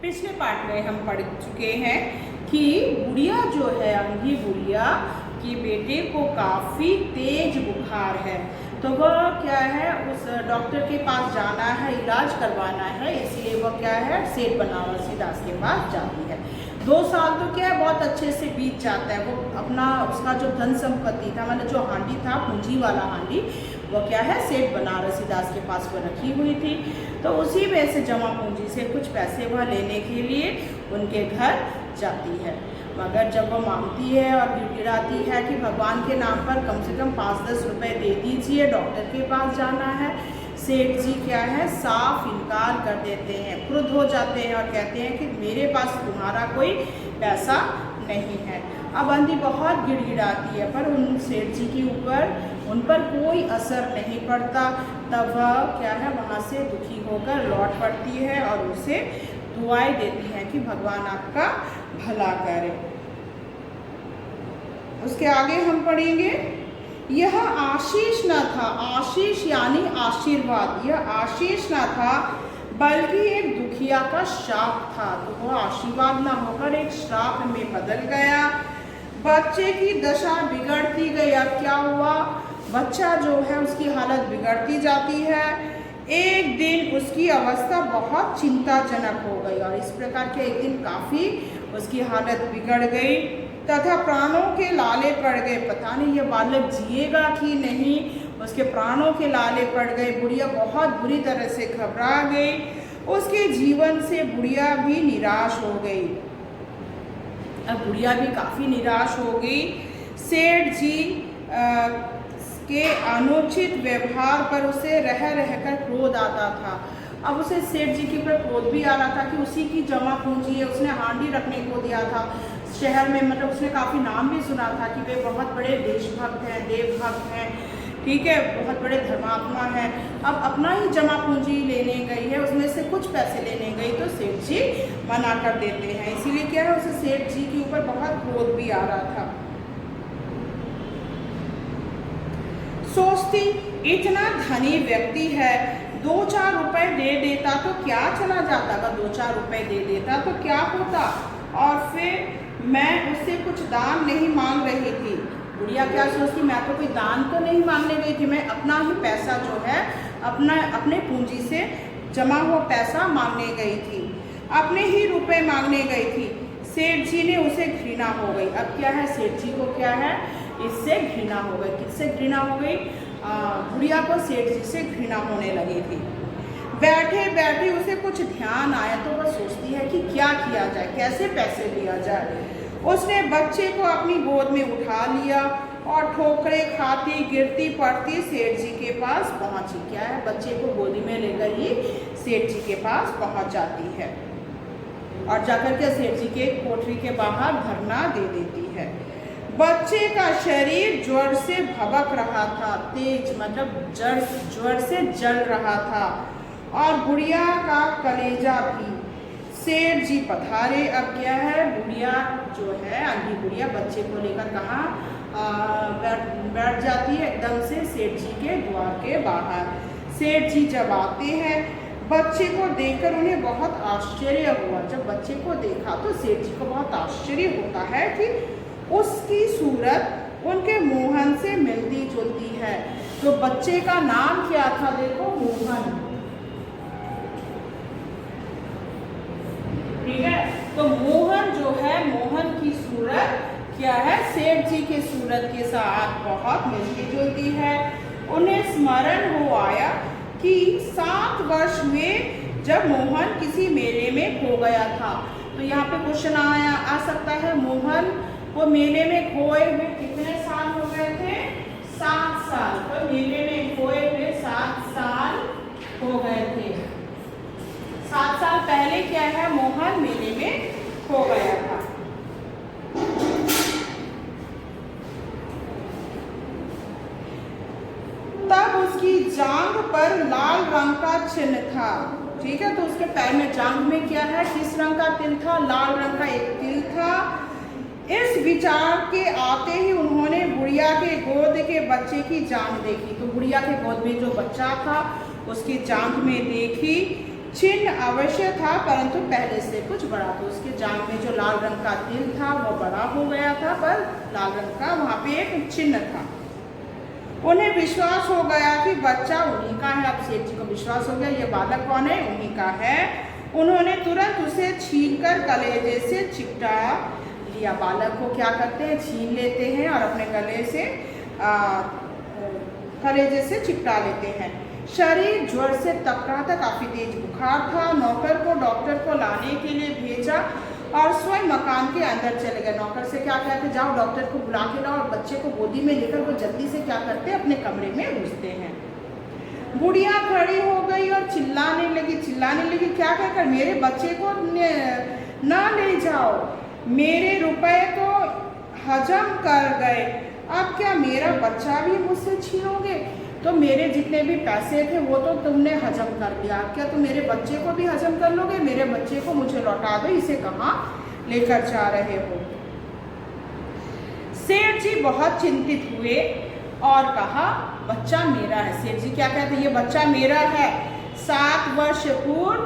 पिछले पार्ट में हम पढ़ चुके हैं कि बुढ़िया जो है, अंधी बुढ़िया के बेटे को काफ़ी तेज बुखार है, तो वह क्या है उस डॉक्टर के पास जाना है, इलाज करवाना है, इसलिए वह क्या है सेठ बनारसी दास के पास जाती है। 2 साल तो क्या है बहुत अच्छे से बीत जाता है। वो अपना उसका जो धन संपत्ति था, मतलब जो हांडी था, पूंजी वाला हांडी, वो क्या है सेठ बनारसी दास के पास वो रखी हुई थी। तो उसी में से जमा पूंजी से कुछ पैसे वह लेने के लिए उनके घर जाती है। मगर जब वो मांगती है और गिड़गिड़ाती है कि भगवान के नाम पर कम से कम 5-10 रुपये दे दीजिए, डॉक्टर के पास जाना है, सेठ जी क्या है साफ इनकार कर देते हैं, क्रुद्ध हो जाते हैं और कहते हैं कि मेरे पास तुम्हारा कोई पैसा नहीं है। अब अंधी बहुत गिड़गिड़ाती है, पर उन सेठ जी के ऊपर उन पर कोई असर नहीं पड़ता। तब वह क्या है वहाँ से दुखी होकर लौट पड़ती है और उसे दुआएं देती हैं कि भगवान आपका भला करे। उसके आगे हम पढ़ेंगे, यह आशीष न था, आशीष यानी आशीर्वाद, यह आशीष न था बल्कि एक दुखिया का श्राप था। तो वह आशीर्वाद न होकर एक श्राप में बदल गया। बच्चे की दशा बिगड़ती गई। अब क्या हुआ, बच्चा जो है उसकी हालत बिगड़ती जाती है। एक दिन उसकी अवस्था बहुत चिंताजनक हो गई और इस प्रकार के एक दिन काफ़ी उसकी हालत बिगड़ गई तथा प्राणों के लाले पड़ गए। पता नहीं ये बालक जिएगा कि नहीं, उसके प्राणों के लाले पड़ गए। बुढ़िया बहुत बुरी तरह से घबरा गई। उसके जीवन से बुढ़िया भी निराश हो गई। अब बुढ़िया भी काफ़ी निराश हो गई। सेठ जी के अनुचित व्यवहार पर उसे रह रहकर क्रोध आता था। अब उसे सेठ जी के ऊपर क्रोध भी आ रहा था कि उसी की जमा पूंजी है, उसने हांडी रखने को दिया था शहर में, मतलब उसने काफ़ी नाम भी सुना था कि वे बहुत बड़े देशभक्त हैं, देवभक्त हैं, ठीक है, बहुत बड़े धर्मात्मा हैं। अब अपना ही जमा पूंजी लेने गई है, उसमें से कुछ पैसे लेने गई तो सेठ जी मना कर देते हैं। इसीलिए क्या है उसे सेठ जी के ऊपर बहुत क्रोध भी आ रहा था। सोचती इतना धनी व्यक्ति है, 2-4 रुपए दे देता तो क्या चला जाता, अगर 2-4 रुपए दे देता तो क्या होता। और फिर मैं उससे कुछ दान नहीं मांग रही थी। बुढ़िया क्या सोचती, मैं तो कोई दान तो नहीं मांगने गई थी, मैं अपना ही पैसा जो है अपने पूंजी से जमा हुआ पैसा मांगने गई थी, अपने ही रुपए मांगने गई थी। सेठ जी ने उसे घृणा हो गई। अब क्या है सेठ जी को क्या है इससे घृणा हो गई। किससे घृणा हो गई, बुढ़िया को सेठ जी से घृणा होने लगी थी। बैठे बैठे उसे कुछ ध्यान आया तो वह सोचती है कि क्या किया जाए, कैसे पैसे लिया जाए। उसने बच्चे को अपनी गोद में उठा लिया और ठोकरें खाती गिरती पड़ती सेठ जी के पास पहुंची। क्या है बच्चे को गोदी में लेकर ही सेठ जी के पास पहुंच जाती है और जाकर के सेठ जी के कोठरी के बाहर धरना दे देती है। बच्चे का शरीर ज्वर से भभक रहा था, तेज मतलब ज्वर से जल रहा था और बुढ़िया का कलेजा भी। सेठ जी पधारे। अब क्या है बुढ़िया जो है अंधी बुढ़िया बच्चे को लेकर कहाँ बैठ जाती है एकदम से सेठ जी के द्वार के बाहर। सेठ जी जब आते हैं बच्चे को देखकर उन्हें बहुत आश्चर्य हुआ। जब बच्चे को देखा तो सेठ जी को बहुत आश्चर्य होता है कि उसकी सूरत उनके मोहन से मिलती जुलती है। तो बच्चे का नाम क्या था, देखो मोहन, ठीक है। तो मोहन जो है, मोहन की सूरत क्या है सेठ जी के सूरत के साथ बहुत मिलती जुलती है। उन्हें स्मरण हो आया कि 7 वर्ष में जब मोहन किसी मेले में खो गया था। तो यहाँ पे क्वेश्चन आ सकता है मोहन वो मेले में खोए हुए कितने साल हो गए थे, 7 साल। तो मेले में खोए हुए 7 साल हो गए थे। 7 साल पहले क्या है मोहन मेले में खो गया था। तब उसकी जांघ पर लाल रंग का चिन्ह था, ठीक है। तो उसके पैर में जांघ में क्या है किस रंग का तिल था, लाल रंग का एक तिल था। इस विचार के आते ही उन्होंने बुढ़िया के गोद के बच्चे की जांघ देखी। तो बुढ़िया के गोद में जो बच्चा था उसकी जांघ में देखी चिन्ह अवश्य था परंतु पहले से कुछ बड़ा था। उसके जांघ में जो लाल रंग का तिल था वो बड़ा हो गया था, पर लाल रंग का वहाँ पे एक चिन्ह था। उन्हें विश्वास हो गया कि बच्चा उन्हीं का है। अब सेठ जी को विश्वास हो गया ये बालक कौन है, उन्हीं का है। उन्होंने तुरंत उसे छीनकर कलेजे से चिपटा लिया। बालक को क्या करते हैं, छीन लेते हैं और अपने गले से कलेजे से चिपटा लेते हैं। शरीर ज्वर से तप रहा था, काफी तेज बुखार था। नौकर को डॉक्टर को लाने के लिए भेजा और स्वयं मकान के अंदर चले गए। नौकर से क्या कहते, जाओ डॉक्टर को बुला के लाओ, और बच्चे को गोदी में लेकर वो जल्दी से क्या करते अपने कमरे में घुसते हैं। बुढ़िया खड़ी हो गई और चिल्लाने लगी क्या कहकर, मेरे बच्चे को ना ले जाओ, मेरे रुपए तो हजम कर गए, अब क्या मेरा बच्चा भी मुझसे छीनोगे? तो मेरे जितने भी पैसे थे वो तो तुमने हजम कर दिया, क्या तुम मेरे बच्चे को भी हजम कर लोगे? मेरे बच्चे को मुझे लौटा दो, इसे कहाँ लेकर जा रहे हो? सेठ जी बहुत चिंतित हुए और कहा बच्चा मेरा है। सेठ जी क्या कहते, ये बच्चा मेरा है, 7 वर्ष पूर्व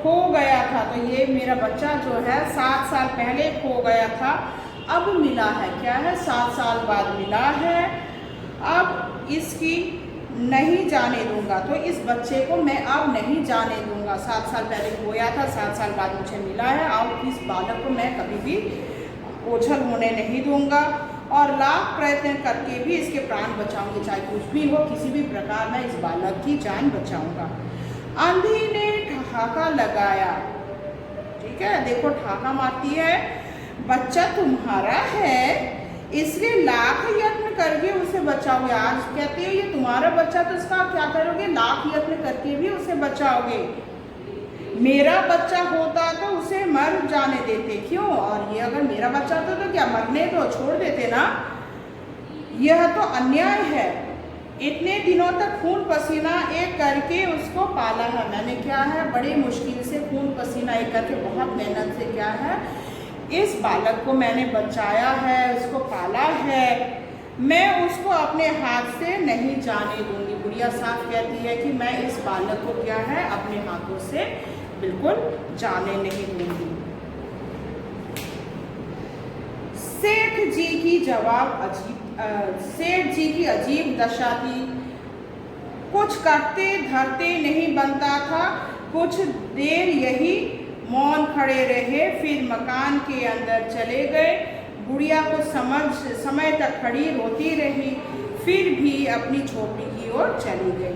खो गया था। तो ये मेरा बच्चा जो है 7 साल पहले खो गया था, अब मिला है। क्या है, 7 साल बाद मिला है, अब इसकी नहीं जाने दूंगा। तो इस बच्चे को मैं अब नहीं जाने दूंगा। 7 साल पहले खोया था, 7 साल बाद मुझे मिला है, अब इस बालक को मैं कभी भी ओझल होने नहीं दूंगा और लाख प्रयत्न करके भी इसके प्राण बचाऊंगी। चाहे कुछ भी हो, किसी भी प्रकार मैं इस बालक की जान बचाऊंगा। आंधी ने ठहाका लगाया, ठीक है, देखो ठहाका मारती है, बच्चा तुम्हारा है इसलिए लाख यत्न करके उसे बचाओगे। आज कहती है ये तुम्हारा बच्चा, तो इसका क्या करोगे, लाख यत्न करके भी उसे बचाओगे। मेरा बच्चा होता तो उसे मर जाने देते, क्यों? और ये अगर मेरा बच्चा होता तो क्या मरने तो छोड़ देते ना? यह तो अन्याय है। इतने दिनों तक खून पसीना एक करके उसको पाला है मैंने। क्या है, बड़ी मुश्किल से खून पसीना एक करके, बहुत मेहनत से क्या है, इस बालक को मैंने बचाया है, उसको पाला है, मैं उसको अपने हाथ से नहीं जाने दूंगी। बुढ़िया साफ कहती है कि मैं इस बालक को क्या है, अपने हाथों से बिल्कुल जाने नहीं दूंगी। सेठ जी की अजीब दशा थी। कुछ करते धरते नहीं बनता था। कुछ देर यही मौन खड़े रहे, फिर मकान के अंदर चले गए। बुढ़िया को समय तक खड़ी रोती रही, फिर भी अपनी झोपड़ी की ओर चली गई।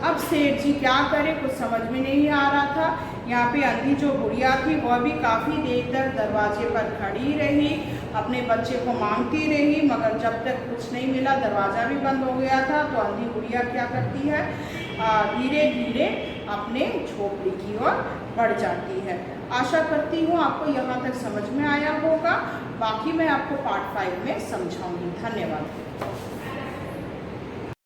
अब सेठ जी क्या करे, कुछ समझ में नहीं आ रहा था। यहाँ पे अंधी जो बुढ़िया थी वह भी काफ़ी देर तक दरवाजे पर खड़ी रही, अपने बच्चे को मांगती रही, मगर जब तक कुछ नहीं मिला, दरवाज़ा भी बंद हो गया था। तो अंधी बुढ़िया क्या करती है, धीरे धीरे अपने झोपड़ी की ओर बढ़ जाती है। आशा करती हूँ आपको यहाँ तक समझ में आया होगा। बाकी मैं आपको पार्ट 5 में समझाऊंगी। धन्यवाद।